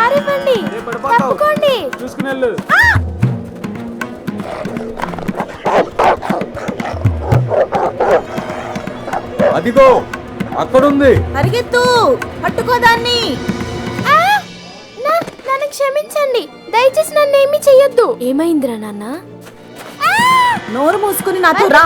దారివ్వండి. తప్పుకోండి. చూసుకునేళ్ళు. అదిగో అక్కడుంది. పరిగెత్తు, పట్టుకోదాన్ని. నన్ను క్షమించండి, దయచేసి నన్ను ఏమీ చెయ్యొద్దు. ఏమైందిరా నాన్న? నోరు మూసుకుని నాతో రా.